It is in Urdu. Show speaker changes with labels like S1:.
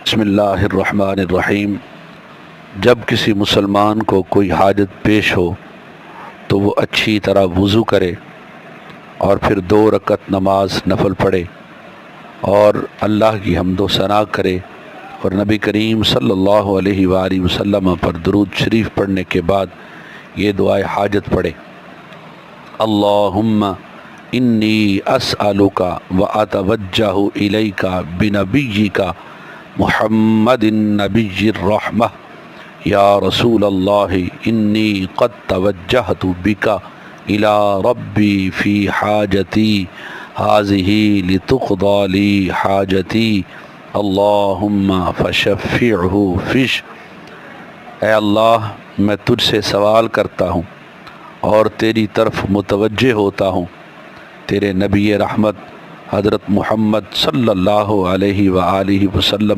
S1: بسم اللہ الرحمن الرحیم۔ جب کسی مسلمان کو کوئی حاجت پیش ہو تو وہ اچھی طرح وضو کرے اور پھر 2 رکعت نماز نفل پڑھے اور اللہ کی حمد و ثنا کرے اور نبی کریم صلی اللہ علیہ وآلہ وسلم پر درود شریف پڑھنے کے بعد یہ دعائے حاجت پڑھے۔ اللہم انی اسألک و اتوجہ الیک بنبیک محمد النبی الرحمہ یا رسول اللہ انی قد توجہت بک الی ربی فی حاجتی ہذہ لتقضی لی حاجتی اللہم فشفعہ فش۔ اے اللہ، میں تجھ سے سوال کرتا ہوں اور تیری طرف متوجہ ہوتا ہوں، تیرے نبی رحمت حضرت محمد صلی اللہ علیہ وآلہ وسلم